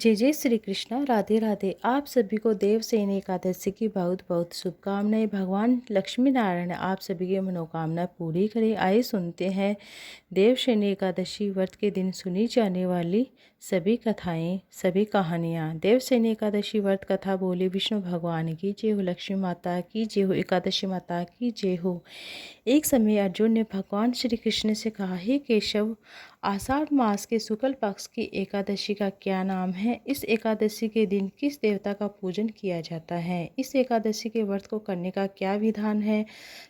जय जय श्री कृष्णा। राधे राधे। आप सभी को देवसेनी एकादशी की बहुत बहुत शुभकामनाएं। भगवान लक्ष्मी नारायण आप सभी की मनोकामना पूरी करें। आइए सुनते हैं देवशयनी एकादशी व्रत के दिन सुनी जाने वाली सभी कथाएं, सभी कहानियाँ। देवशयनी एकादशी व्रत कथा बोली विष्णु भगवान की जय हो, लक्ष्मी माता की जय हो, एकादशी माता की जय हो। एक समय अर्जुन ने भगवान श्री कृष्ण से कहा, हे केशव, आषाढ़ मास के शुक्ल पक्ष की एकादशी का क्या नाम है? इस एकादशी के दिन किस देवता का पूजन किया जाता है? इस एकादशी के व्रत को करने का क्या विधान है?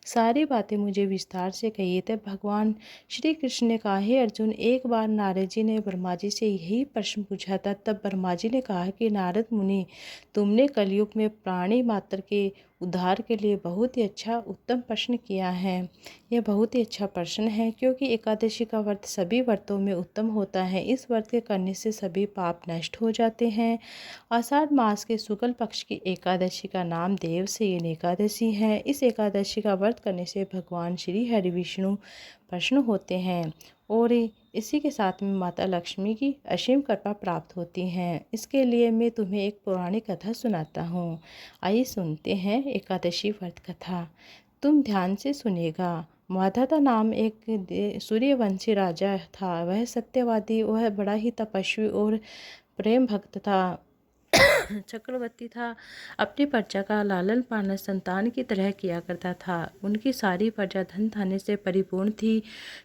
सारी बातें मुझे विस्तार से कहिए। तब भगवान श्री कृष्ण ने कहा, हे अर्जुन, एक बार नारद जी ने ब्रह्मा जी से यही प्रश्न पूछा था। तब ब्रह्मा जी ने कहा कि नारद मुनि, तुमने कलयुग में प्राणी मात्र के उद्धार के लिए बहुत ही अच्छा उत्तम प्रश्न किया है। यह बहुत ही अच्छा प्रश्न है क्योंकि एकादशी का व्रत सभी व्रतों में उत्तम होता है। इस व्रत के करने से सभी पाप नष्ट हो जाते हैं। आषाढ़ मास के शुक्ल पक्ष की एकादशी का नाम देवशयनी एकादशी है। इस एकादशी का व्रत करने से भगवान श्री हरि विष्णु प्रसन्न होते हैं और इसी के साथ में माता लक्ष्मी की असीम कृपा प्राप्त होती है। इसके लिए मैं तुम्हें एक पौराणिक कथा सुनाता हूँ। आइए सुनते हैं एकादशी व्रत कथा। तुम ध्यान से सुनेगा। माधाता नाम एक सूर्यवंशी राजा था। वह सत्यवादी, वह बड़ा ही तपस्वी और प्रेम भक्त था। चक्रवर्ती था। अपनी प्रजा का लालन पालन संतान की तरह किया करता था। उनकी सारी प्रजा धन धान्य से परिपूर्ण थी,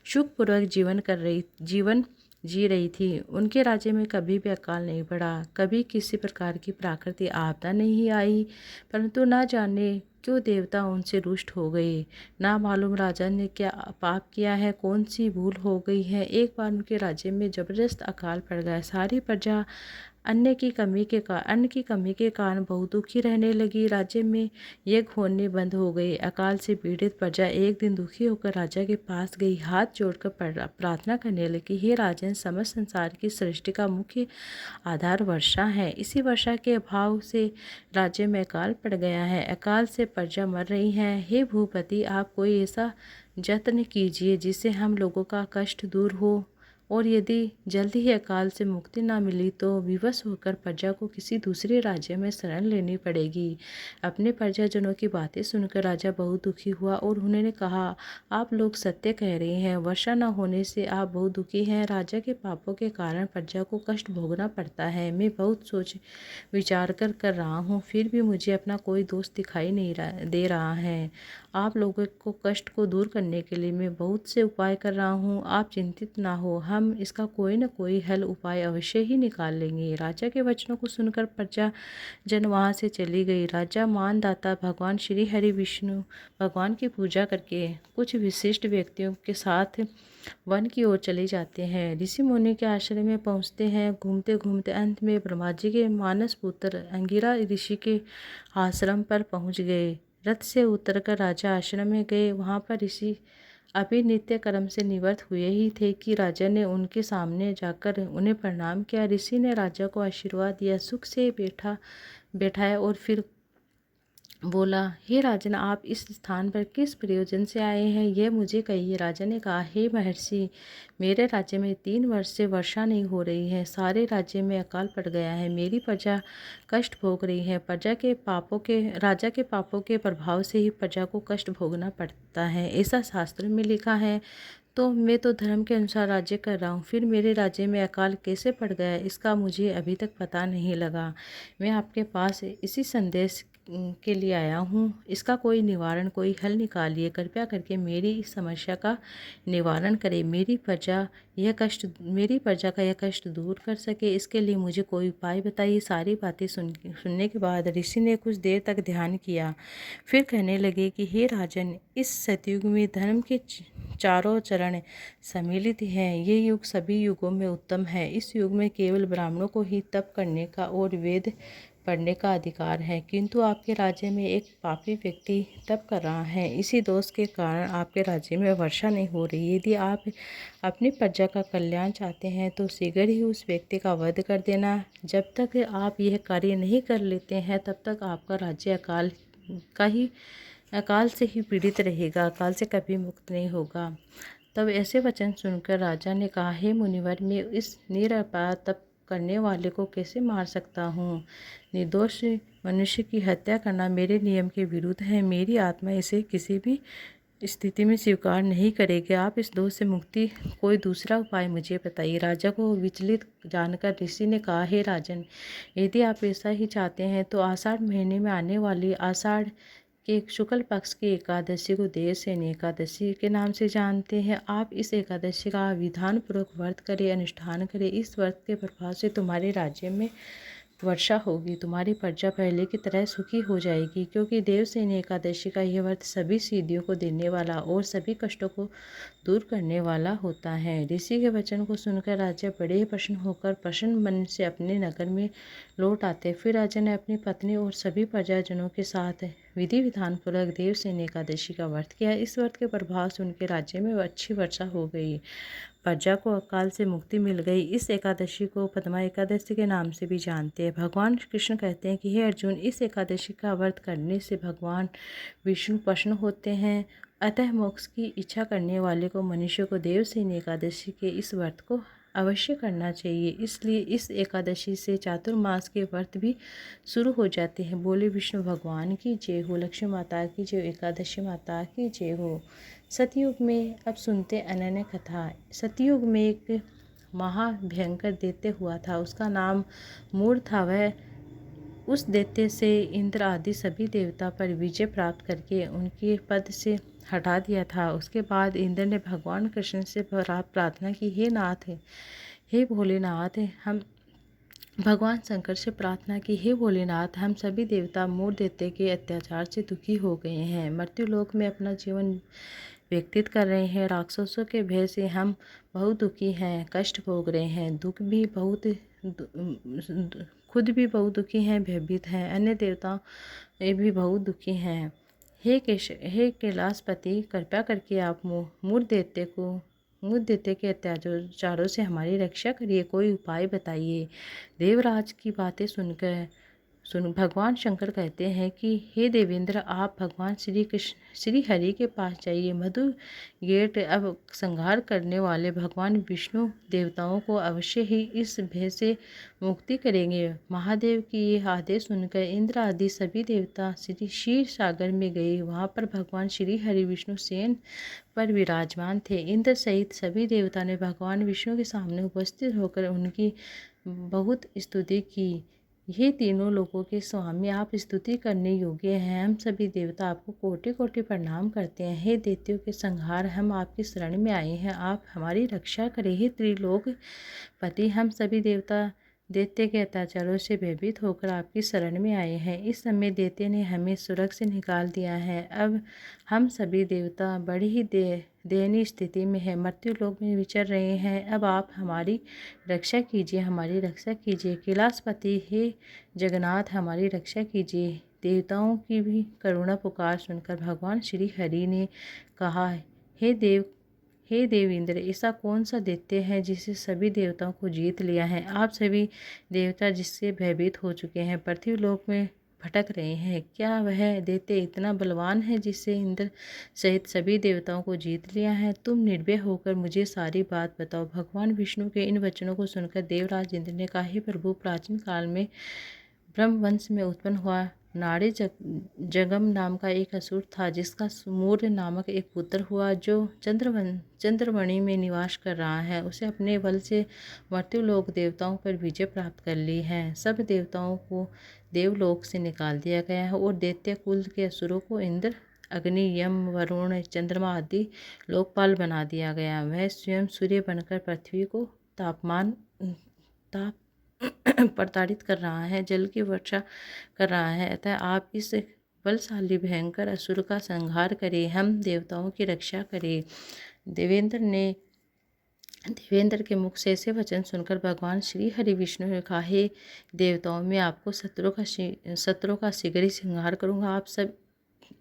सुखपूर्वक जीवन जी रही थी। उनके राज्य में कभी भी अकाल नहीं पड़ा, कभी किसी प्रकार की प्राकृतिक आपदा नहीं आई। परंतु ना जाने क्यों देवता उनसे रुष्ट हो गए। ना मालूम राजा ने क्या पाप किया है, कौन सी भूल हो गई है। एक बार उनके राज्य में जबरदस्त अकाल पड़ गया। सारी प्रजा अन्न की कमी के कारण बहुत दुखी रहने लगी। राज्य में यज्ञ होने बंद हो गए। अकाल से पीड़ित प्रजा एक दिन दुखी होकर राजा के पास गई, हाथ जोड़कर प्रार्थना करने लगी, हे राजन, समस्त संसार की सृष्टि का मुख्य आधार वर्षा है। इसी वर्षा के अभाव से राज्य में अकाल पड़ गया है। अकाल से प्रजा मर रही है। हे भूपति, आप कोई ऐसा यत्न कीजिए जिससे हम लोगों का कष्ट दूर हो, और यदि जल्दी ही अकाल से मुक्ति ना मिली तो विवश होकर प्रजा को किसी दूसरे राज्य में शरण लेनी पड़ेगी। अपने प्रजाजनों की बातें सुनकर राजा बहुत दुखी हुआ और उन्होंने कहा, आप लोग सत्य कह रहे हैं। वर्षा न होने से आप बहुत दुखी हैं। राजा के पापों के कारण प्रजा को कष्ट भोगना पड़ता है। मैं बहुत सोच विचार कर रहा हूँ, फिर भी मुझे अपना कोई दोस्त दिखाई नहीं दे रहा है। आप लोगों को कष्ट को दूर करने के लिए मैं बहुत से उपाय कर रहा हूँ। आप चिंतित ना हो, हम इसका कोई न कोई हल उपाय अवश्य ही निकाल लेंगे। राजा के वचनों को सुनकर प्रजा जन वहाँ से चली गई। राजा मानदाता भगवान श्री हरि विष्णु भगवान की पूजा करके कुछ विशिष्ट व्यक्तियों के साथ वन की ओर चले जाते हैं। ऋषि मुनि के आश्रम में पहुँचते हैं। घूमते घूमते अंत में ब्रह्मा जी के मानस पुत्र अंगिरा ऋषि के आश्रम पर पहुँच गए। रथ से उतरकर राजा आश्रम में गए। वहाँ पर ऋषि अभी नित्य कर्म से निवृत्त हुए ही थे कि राजा ने उनके सामने जाकर उन्हें प्रणाम किया। ऋषि ने राजा को आशीर्वाद दिया, सुख से बैठाया और फिर बोला, हे राजन, आप इस स्थान पर किस प्रयोजन से आए हैं, यह मुझे कहिए। राजा ने कहा, हे महर्षि, मेरे राज्य में 3 वर्ष से वर्षा नहीं हो रही है। सारे राज्य में अकाल पड़ गया है। मेरी प्रजा कष्ट भोग रही है। राजा के पापों के प्रभाव से ही प्रजा को कष्ट भोगना पड़ता है, ऐसा शास्त्र में लिखा है। तो मैं तो धर्म के अनुसार राज्य कर रहा हूँ, फिर मेरे राज्य में अकाल कैसे पड़ गया, इसका मुझे अभी तक पता नहीं लगा। मैं आपके पास इसी संदेश के लिए आया हूँ। इसका कोई निवारण, कोई हल निकालिए। कृपया करके मेरी इस समस्या का निवारण करें। मेरी प्रजा का यह कष्ट दूर कर सके, इसके लिए मुझे कोई उपाय बताइए। सारी बातें सुनने के बाद ऋषि ने कुछ देर तक ध्यान किया, फिर कहने लगे कि हे राजन, इस सतयुग में धर्म के चारों चरण सम्मिलित हैं। ये युग सभी युगों में उत्तम है। इस युग में केवल ब्राह्मणों को ही तप करने का और वेद पढ़ने का अधिकार है, किंतु आपके राज्य में एक पापी व्यक्ति तप कर रहा है। इसी दोष के कारण आपके राज्य में वर्षा नहीं हो रही। यदि आप अपनी प्रजा का कल्याण चाहते हैं तो शीघ्र ही उस व्यक्ति का वध कर देना। जब तक आप यह कार्य नहीं कर लेते हैं तब तक आपका राज्य अकाल से ही पीड़ित रहेगा, अकाल से कभी मुक्त नहीं होगा। तब ऐसे वचन सुनकर राजा ने कहा, हे मुनिवर, मैं इस निरपराध करने वाले को कैसे मार सकता हूँ? निर्दोष मनुष्य की हत्या करना मेरे नियम के विरुद्ध है। मेरी आत्मा इसे किसी भी स्थिति में स्वीकार नहीं करेगी। आप इस दोष से मुक्ति कोई दूसरा उपाय मुझे बताइए। राजा को विचलित जानकर ऋषि ने कहा, हे राजन, यदि आप ऐसा ही चाहते हैं तो आषाढ़ महीने में आने वाली आषाढ़ के शुक्ल पक्ष की एकादशी को देवसेनी एकादशी के नाम से जानते हैं। आप इस एकादशी का विधान पूर्वक व्रत करें, अनुष्ठान करें। इस व्रत के प्रभाव से तुम्हारे राज्य में वर्षा होगी, तुम्हारी प्रजा पहले की तरह सुखी हो जाएगी, क्योंकि देवसेनी एकादशी का यह व्रत सभी सिद्धियों को देने वाला और सभी कष्टों को दूर करने वाला होता है। ऋषि के वचन को सुनकर राजा बड़े ही प्रसन्न होकर प्रसन्न मन से अपने नगर में लौट आते। फिर राजा ने अपनी पत्नी और सभी प्रजाजनों के साथ विधि विधान पूर्वक देवसेनी एकादशी का व्रत किया। इस व्रत के प्रभाव से उनके राज्य में अच्छी वर्षा हो गई, प्रजा को अकाल से मुक्ति मिल गई। इस एकादशी को पद्मा एकादशी के नाम से भी जानते हैं। भगवान कृष्ण कहते हैं कि हे अर्जुन, इस एकादशी का व्रत करने से भगवान विष्णु प्रसन्न होते हैं। अतः मोक्ष की इच्छा करने वाले को मनुष्य को देवसेनी एकादशी के इस व्रत को अवश्य करना चाहिए। इसलिए इस एकादशी से चातुर्मास के व्रत भी शुरू हो जाते हैं। बोले विष्णु भगवान की जय हो, लक्ष्मी माता की जय, एकादशी माता की जय हो। सतयुग में अब सुनते अनन्य कथा। सतयुग में एक महाभयंकर दैत्य हुआ था, उसका नाम मूढ़ था। वह उस दैत्य से इंद्र आदि सभी देवता पर विजय प्राप्त करके उनके पद से हटा दिया था। उसके बाद इंद्र ने भगवान कृष्ण से प्रार्थना की, हे नाथ, हे भोलेनाथ, हम भगवान शंकर से प्रार्थना की, हे भोलेनाथ, हम सभी देवता मूढ़ दैत्य के अत्याचार से दुखी हो गए हैं, मृत्युलोक में अपना जीवन व्यतीत कर रहे हैं। राक्षसों के भय से हम बहुत दुखी हैं, कष्ट भोग रहे हैं, दुख भी बहुत खुद भी बहुत दुखी हैं, भयभीत हैं, अन्य देवता ये भी बहुत दुखी हैं। हे कैलाशपति, कृपया करके आप मूढ़ दैत्य के अत्याचारों से हमारी रक्षा करिए, कोई उपाय बताइए। देवराज की बातें सुन भगवान शंकर कहते हैं कि हे देवेंद्र, आप भगवान श्री हरि के पास जाइए। मधु गेट अब संहार करने वाले भगवान विष्णु देवताओं को अवश्य ही इस भय से मुक्ति करेंगे। महादेव की ये आदेश सुनकर इंद्र आदि सभी देवता श्री क्षीर सागर में गए। वहाँ पर भगवान श्री हरि विष्णु सेन पर विराजमान थे। इंद्र सहित सभी देवता ने भगवान विष्णु के सामने उपस्थित होकर उनकी बहुत स्तुति की। ये तीनों लोगों के स्वामी, आप स्तुति करने योग्य हैं। हम सभी देवता आपको कोटि कोटि प्रणाम करते हैं। हे दैत्यों के संहार, हम आपकी शरण में आए हैं, आप हमारी रक्षा करें। हे त्रिलोक पति, हम सभी देवता दैत्य के अत्याचारों से भयभीत होकर आपकी शरण में आए हैं। इस समय दैत्य ने हमें स्वर्ग से निकाल दिया है। अब हम सभी देवता बड़ी ही दयनीय स्थिति में है, मृत्युलोक में विचर रहे हैं। अब आप हमारी रक्षा कीजिए, हमारी रक्षा कीजिए। कैलाशपति, हे जगन्नाथ, हमारी रक्षा कीजिए। देवताओं की भी करुणा पुकार सुनकर भगवान श्री हरि ने कहा, हे देव इंद्र, ऐसा कौन सा दैत्य है जिसे सभी देवताओं को जीत लिया है? आप सभी देवता जिससे भयभीत हो चुके हैं, पृथ्वीलोक में भटक रहे हैं, क्या वह दैत्य इतना बलवान है जिससे इंद्र सहित सभी देवताओं को जीत लिया है? तुम निर्भय होकर मुझे सारी बात बताओ। भगवान विष्णु के इन वचनों को सुनकर देवराज इंद्र ने कहा, हे प्रभु, प्राचीन काल में ब्रह्मवंश में उत्पन्न हुआ नाड़ी जगम नाम का एक असुर था, जिसका सूर्य नामक एक पुत्र हुआ, जो चंद्रमणि में निवास कर रहा है। उसे अपने बल से मर्त्युलोक देवताओं पर विजय प्राप्त कर ली है। सब देवताओं को देवलोक से निकाल दिया गया है और दैत्य कुल के असुरों को इंद्र, अग्नि, यम, वरुण, चंद्रमा आदि लोकपाल बना दिया गया। वह स्वयं सूर्य बनकर पृथ्वी को ताप प्रताड़ित कर रहा है, जल की वर्षा कर रहा है। अतः आप इस बलशाली भयंकर असुर का संहार करें, हम देवताओं की रक्षा करें। देवेंद्र के मुख से ऐसे वचन सुनकर भगवान श्री हरि विष्णु ने कहा, हे देवताओं, मैं आपको शत्रुओं का शीघ्र ही संहार करूँगा। आप सब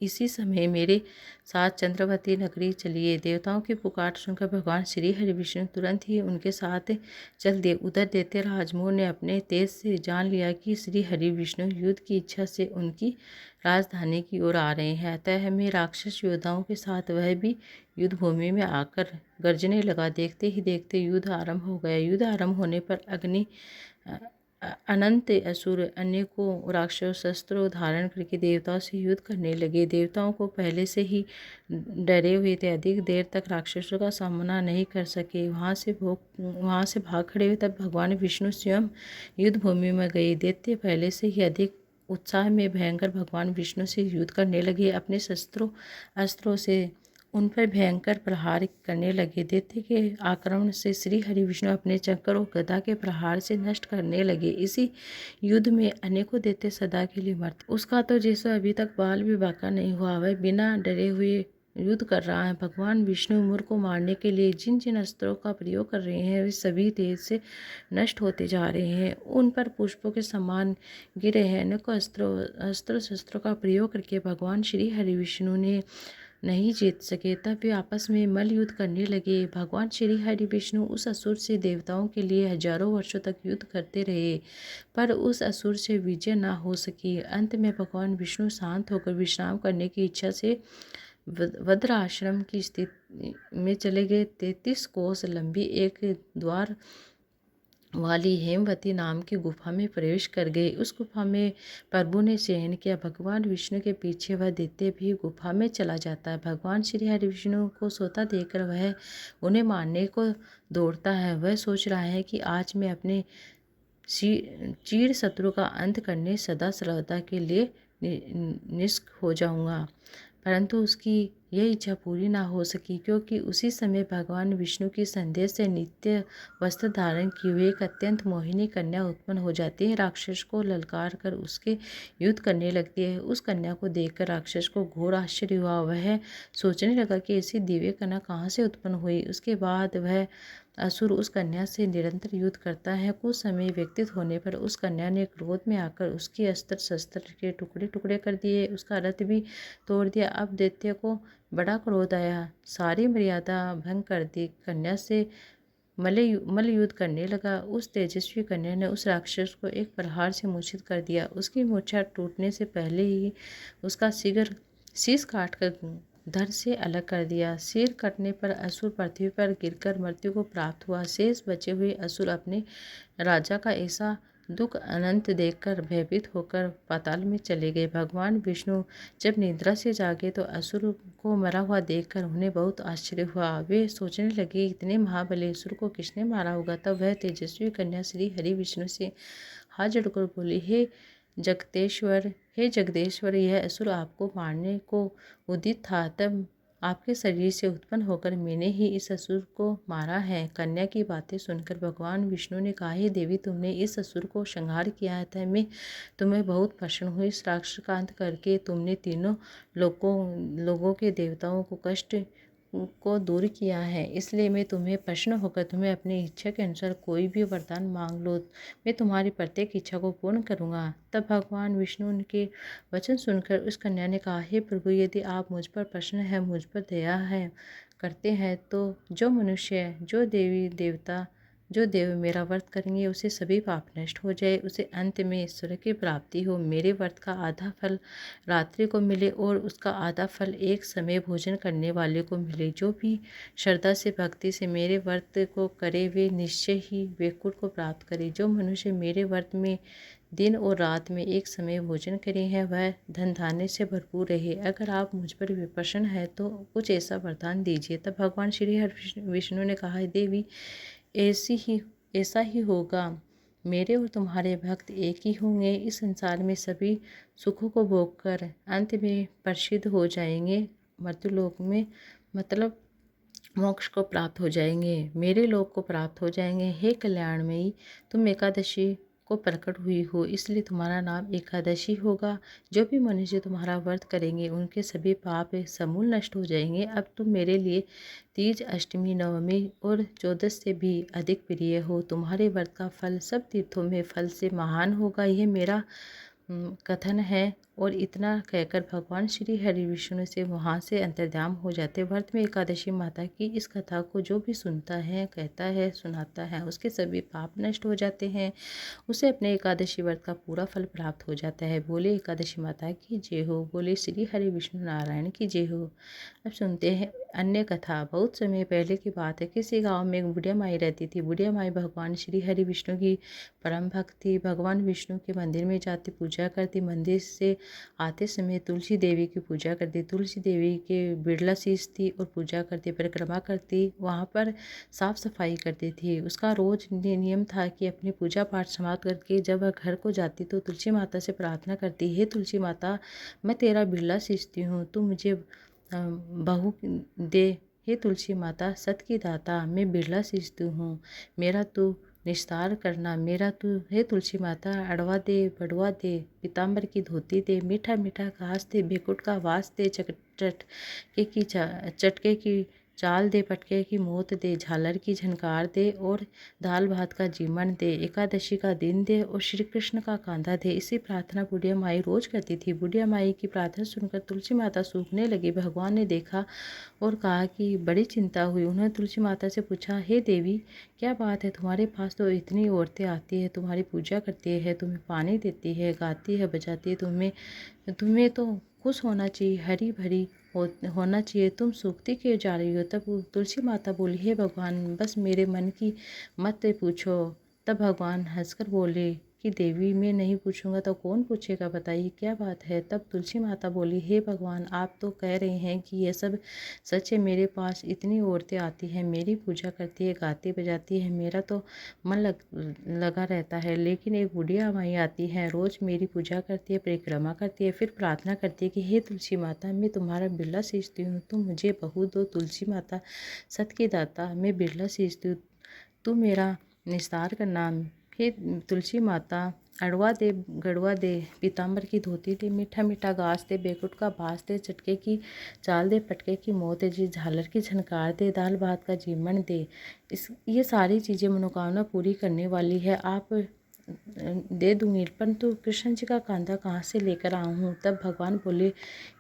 इसी समय मेरे साथ चंद्रवती नगरी चलिए। देवताओं की पुकार सुनकर भगवान श्री हरि विष्णु तुरंत ही उनके साथ चल दिए। उधर दैत्य राजमोह ने अपने तेज से जान लिया कि श्री हरि विष्णु युद्ध की इच्छा से उनकी राजधानी की ओर आ रहे हैं। अतः हमें राक्षस योद्धाओं के साथ वह भी युद्ध भूमि में आकर गर्जने लगा। देखते ही देखते युद्ध आरंभ हो गया। युद्ध आरंभ होने पर अनंत असुर अनेकों राक्षस शस्त्रों धारण करके देवताओं से युद्ध करने लगे। देवताओं को पहले से ही डरे हुए थे, अधिक देर तक राक्षसों का सामना नहीं कर सके। वहाँ से भाग खड़े हुए। तब भगवान विष्णु स्वयं युद्ध भूमि में गए। दैत्य पहले से ही अधिक उत्साह में भयंकर भगवान विष्णु से युद्ध करने लगे। अपने शस्त्रों अस्त्रों से उन पर भयंकर प्रहार करने लगे। दैत्य के आक्रमण से श्री हरि विष्णु अपने चक्र और गदा के प्रहार से नष्ट करने लगे। इसी युद्ध में अनेकों दैत्य सदा के लिए मरते। उसका तो जैसा अभी तक बाल भी बांका नहीं हुआ, वह बिना डरे हुए युद्ध कर रहा है। भगवान विष्णु मुर को मारने के लिए जिन जिन अस्त्रों का प्रयोग कर रहे हैं वे सभी तेज से नष्ट होते जा रहे हैं। उन पर पुष्पों के समान गिरे हैं। अनेकों अस्त्र शस्त्रों का प्रयोग करके भगवान श्री हरि विष्णु ने नहीं जीत सके। तब वे आपस में मल्ल युद्ध करने लगे। भगवान श्री हरि विष्णु उस असुर से देवताओं के लिए हजारों वर्षों तक युद्ध करते रहे, पर उस असुर से विजय न हो सकी। अंत में भगवान विष्णु शांत होकर विश्राम करने की इच्छा से वज्र आश्रम की स्थिति में चले गए। 33 कोस लंबी एक द्वार वाली हेमवती नाम की गुफा में प्रवेश कर गए। उस गुफा में प्रभु ने शयन किया। भगवान विष्णु के पीछे वह दैत्य भी गुफा में चला जाता है। भगवान श्री हरि विष्णु को सोता देखकर वह उन्हें मारने को दौड़ता है। वह सोच रहा है कि आज मैं अपने चीड़ शत्रु का अंत करने सदा सर्वदा के लिए निष्क हो जाऊंगा, परंतु उसकी यह इच्छा पूरी ना हो सकी, क्योंकि उसी समय भगवान विष्णु की संदेश से नित्य वस्त्र धारण की हुई एक अत्यंत मोहिनी कन्या उत्पन्न हो जाती है। राक्षस को ललकार कर उसके युद्ध करने लगती है। उस कन्या को देखकर राक्षस को घोर आश्चर्य हुआ। वह सोचने लगा कि ऐसी दिव्य कन्या कहाँ से उत्पन्न हुई। उसके बाद वह असुर उस कन्या से निरंतर युद्ध करता है। कुछ समय व्यतीत होने पर उस कन्या ने क्रोध में आकर उसकी अस्त्र शस्त्र के टुकड़े टुकड़े कर दिए, उसका रथ भी तोड़ दिया। अब दैत्य को बड़ा क्रोध आया, सारी मर्यादा भंग कर दी। कन्या से मल्ल युद्ध करने लगा। उस तेजस्वी कन्या ने उस राक्षस को एक प्रहार से मूर्छित कर दिया। उसकी मूर्छा टूटने से पहले ही उसका शीश काटकर धड़ से अलग कर दिया। सिर कटने पर असुर पृथ्वी पर गिरकर मृत्यु को प्राप्त हुआ। शेष बचे हुए असुर अपने राजा का ऐसा दुख अनंत देखकर भयभीत होकर पाताल में चले गए। भगवान विष्णु जब निद्रा से जागे तो असुर को मरा हुआ देखकर उन्हें बहुत आश्चर्य हुआ। वे सोचने लगे, इतने महाबली असुर को किसने मारा होगा। तब वह तेजस्वी कन्या श्री हरि विष्णु से हाथ जोड़कर बोली, हे जगदेश्वर, यह असुर आपको मारने को उदित था। तब आपके शरीर से उत्पन्न होकर मैंने ही इस असुर को मारा है। कन्या की बातें सुनकर भगवान विष्णु ने कहा, हे देवी, तुमने इस असुर को संहार किया है, तो मैं तुम्हें बहुत प्रसन्न हुई। इस राक्षस का अंत करके तुमने तीनों लोगों के देवताओं को कष्ट को दूर किया है, इसलिए मैं तुम्हें प्रसन्न होकर तुम्हें अपनी इच्छा के अनुसार कोई भी वरदान मांग लो, मैं तुम्हारी प्रत्येक इच्छा को पूर्ण करूंगा। तब भगवान विष्णु के वचन सुनकर उस कन्या ने कहा, हे प्रभु, यदि आप मुझ पर प्रसन्न है, मुझ पर दया है करते हैं, तो जो मनुष्य, जो देव मेरा व्रत करेंगे उसे सभी पाप नष्ट हो जाए, उसे अंत में ईश्वर की प्राप्ति हो। मेरे व्रत का आधा फल रात्रि को मिले और उसका आधा फल एक समय भोजन करने वाले को मिले। जो भी श्रद्धा से भक्ति से मेरे व्रत को करे वे निश्चय ही वैकुंठ को प्राप्त करे। जो मनुष्य मेरे व्रत में दिन और रात में एक समय भोजन करे हैं वह धन धान्य से भरपूर रहे। अगर आप मुझ पर प्रसन्न है तो कुछ ऐसा वरदान दीजिए। तब भगवान श्री हरि विष्णु ने कहा, देवी, ऐसा ही होगा। मेरे और तुम्हारे भक्त एक ही होंगे। इस संसार में सभी सुखों को भोगकर अंत में प्रसिद्ध हो जाएंगे, मर्त्यलोक में, मतलब मोक्ष को प्राप्त हो जाएंगे, मेरे लोक को प्राप्त हो जाएंगे। हे कल्याणमयी, तुम एकादशी को प्रकट हुई हो, इसलिए तुम्हारा नाम एकादशी होगा। जो भी मनुष्य तुम्हारा व्रत करेंगे उनके सभी पाप समूल नष्ट हो जाएंगे। अब तुम मेरे लिए तीज, अष्टमी, नवमी और 14 से भी अधिक प्रिय हो। तुम्हारे व्रत का फल सब तीर्थों में फल से महान होगा। यह मेरा कथन है और इतना कहकर भगवान श्री हरि विष्णु से वहाँ से अंतर्धान हो जाते। व्रत में एकादशी माता की इस कथा को जो भी सुनता है, कहता है, सुनाता है, उसके सभी पाप नष्ट हो जाते हैं, उसे अपने एकादशी व्रत का पूरा फल प्राप्त हो जाता है। बोले एकादशी माता की जय हो, बोले श्री हरि विष्णु नारायण की जय हो। अब सुनते हैं अन्य कथा। बहुत समय पहले की बात है, किसी गांव में एक बुढ़िया माई रहती थी। बुढ़िया माई भगवान श्री हरि विष्णु की परम भक्त थी। भगवान विष्णु के मंदिर में जाती, पूजा करती। मंदिर से आते समय तुलसी देवी की पूजा करती, तुलसी देवी के बिरला सींचती और पूजा करती, परिक्रमा करती, वहाँ पर साफ सफाई करती थी। उसका रोज नियम था कि अपनी पूजा पाठ समाप्त करके जब वह घर को जाती तो तुलसी माता से प्रार्थना करती, हे तुलसी माता, मैं तेरा बिरला सींचती हूँ, तू मुझे बहू दे। हे तुलसी माता सत की दाता, मैं बिरला सींचती हूँ, मेरा तू निस्तार करना। मेरा तू हे तुलसी माता अड़वा दे, बड़वा दे, पीताम्बर की धोती दे, मीठा मीठा घास दे, बेकुट का वास दे, चटके की चाल दे, पटके की मोत दे, झालर की झनकार दे और दाल भात का जीवन दे, एकादशी का दिन दे और श्री कृष्ण का कांधा दे। इसी प्रार्थना बुढ़िया माई रोज करती थी। बुढ़िया माई की प्रार्थना सुनकर तुलसी माता सूखने लगी। भगवान ने देखा और कहा कि बड़ी चिंता हुई। उन्होंने तुलसी माता से पूछा, हे देवी, क्या बात है? तुम्हारे पास तो इतनी औरतें आती है, तुम्हारी पूजा करती है, तुम्हें पानी देती है, गाती है, बजाती है, तुम्हें तो खुश होना चाहिए, हरी भरी होना चाहिए, तुम सूखती क्यों जा रही हो? तब तुलसी माता बोली, हे भगवान, बस मेरे मन की मत पूछो। तब भगवान हंसकर बोले कि देवी, मैं नहीं पूछूंगा तो कौन पूछेगा, बताइए क्या बात है? तब तुलसी माता बोली, हे भगवान, आप तो कह रहे हैं कि ये सब सच है, मेरे पास इतनी औरतें आती हैं, मेरी पूजा करती है, गाती बजाती है, मेरा तो मन लगा रहता है, लेकिन एक बुढ़िया माई आती है, रोज़ मेरी पूजा करती है, परिक्रमा करती है, फिर प्रार्थना करती है कि हे तुलसी माता, मैं तुम्हारा बिरला सींचती हूँ, तुम मुझे बहू दो। तुलसी माता सत की दाता, मैं बिरला सींचती हूँ, तू मेरा निस्तार करना। हे तुलसी माता अड़वा दे, गड़वा दे, पीताम्बर की धोती दे, मीठा मीठा घास दे, बेकुट का बाँस दे, चटके की चाल दे, पटके की मोत दे, झालर की झनकार दे, दाल भात का जीवन दे। ये सारी चीज़ें मनोकामना पूरी करने वाली है, आप दे दूंगी, परंतु कृष्ण जी का कांधा कहाँ से लेकर आऊँ? तब भगवान बोले,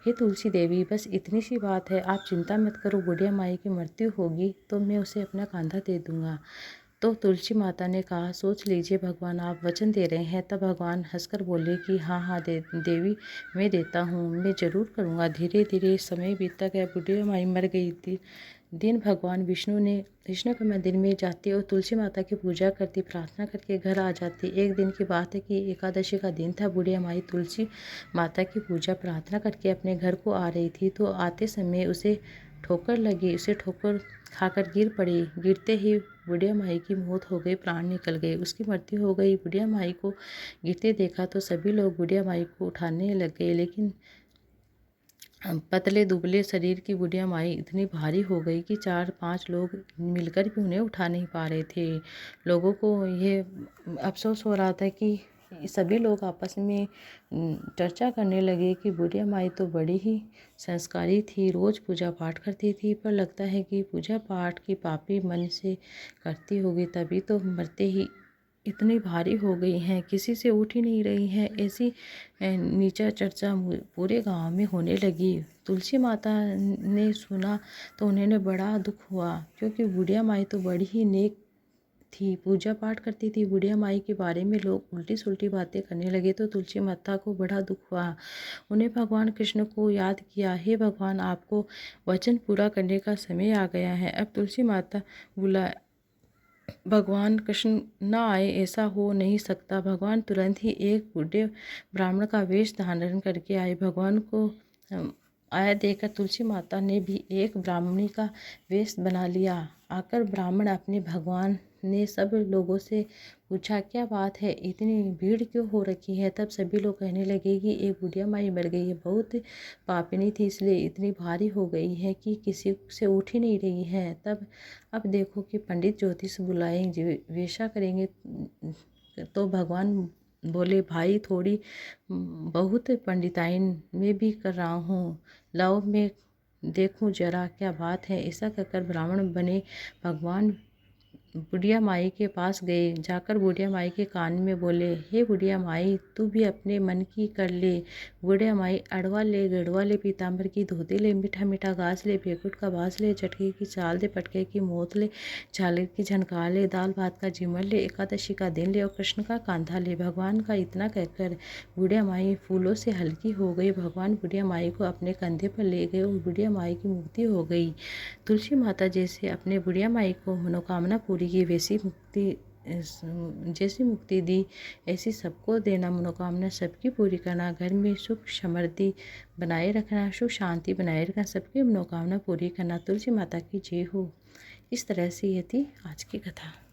हे तुलसी देवी, बस इतनी सी बात है, आप चिंता मत करो, बुढ़िया माई की मृत्यु होगी तो मैं उसे अपना कांधा दे दूंगा। तो तुलसी माता ने कहा, सोच लीजिए भगवान, आप वचन दे रहे हैं। तब भगवान हंसकर बोले कि हाँ हाँ देवी, मैं देता हूँ, मैं ज़रूर करूँगा। धीरे धीरे समय बीतता गया, बुढ़िया माई मर गई थी। दिन भगवान विष्णु के मंदिर में जाती और तुलसी माता की पूजा करती, प्रार्थना करके घर आ जाती। एक दिन की बात है कि एकादशी का दिन था। बुढ़िया माई तुलसी माता की पूजा प्रार्थना करके अपने घर को आ रही थी, तो आते समय उसे ठोकर लगी, उसे ठोकर खाकर गिर पड़ी। गिरते ही बुढ़िया माई की मौत हो गई, प्राण निकल गए, उसकी मृत्यु हो गई। बुढ़िया माई को गिरते देखा तो सभी लोग बुढ़िया माई को उठाने लग गए, लेकिन पतले दुबले शरीर की बुढ़िया माई इतनी भारी हो गई कि 4-5 लोग मिलकर भी उन्हें उठा नहीं पा रहे थे। लोगों को ये अफसोस हो रहा था कि सभी लोग आपस में चर्चा करने लगे कि बुढ़िया माई तो बड़ी ही संस्कारी थी, रोज़ पूजा पाठ करती थी, पर लगता है कि पूजा पाठ की पापी मन से करती होगी, तभी तो मरते ही इतनी भारी हो गई हैं, किसी से उठ ही नहीं रही हैं। ऐसी नीचा चर्चा पूरे गांव में होने लगी। तुलसी माता ने सुना तो उन्हें बड़ा दुख हुआ, क्योंकि बुढ़िया माई तो बड़ी ही नेक थी, पूजा पाठ करती थी। बुढ़िया माई के बारे में लोग उल्टी सुल्टी बातें करने लगे तो तुलसी माता को बड़ा दुख हुआ। उन्हें भगवान कृष्ण को याद किया, हे भगवान, आपको वचन पूरा करने का समय आ गया है। अब तुलसी माता बुला भगवान कृष्ण न आए ऐसा हो नहीं सकता। भगवान तुरंत ही एक बूढ़े ब्राह्मण का वेश धारण करके आए। भगवान को आया देखकर तुलसी माता ने भी एक ब्राह्मणी का वेश बना लिया। आकर ब्राह्मण अपने भगवान ने सब लोगों से पूछा, क्या बात है, इतनी भीड़ क्यों हो रखी है? तब सभी लोग कहने लगे कि एक बुढ़िया माई मर गई है, बहुत पापिनी थी, इसलिए इतनी भारी हो गई है कि किसी से उठ ही नहीं रही है। तब अब देखो कि पंडित ज्योतिष बुलाएंगे, वेशा करेंगे। तो भगवान बोले, भाई थोड़ी बहुत पंडिताइन में भी कर रहा हूँ, लाओ मैं देखूं जरा क्या बात है। ऐसा कहकर ब्राह्मण बने। भगवान बुढ़िया माई के पास गए। जाकर बुढ़िया माई के कान में बोले, हे बुढ़िया माई, तू भी अपने मन की कर ले। बुढ़िया माई, अड़वा ले, गड़वा ले, पीताम्बर की धोती ले, मीठा मीठा घास ले, बेकुट का बाँस ले, चटके की चाल दे, पटके की मोत ले, झालर की झनकार ले, दाल भात का जिमर ले, एकादशी का दिन ले और कृष्ण का कांधा ले। भगवान का इतना कहकर बुढ़िया माई फूलों से हल्की हो गई। भगवान बुढ़िया माई को अपने कंधे पर ले गए और बुढ़िया माई की मुक्ति हो गई। तुलसी माता जैसे अपने बुढ़िया माई को मनोकामना पूरी की जैसी मुक्ति दी, ऐसी सबको देना, मनोकामना सबकी पूरी करना, घर में सुख समृद्धि बनाए रखना, सुख शांति बनाए रखना, सबकी मनोकामना पूरी करना। तुलसी माता की जय हो। इस तरह से ये थी आज की कथा।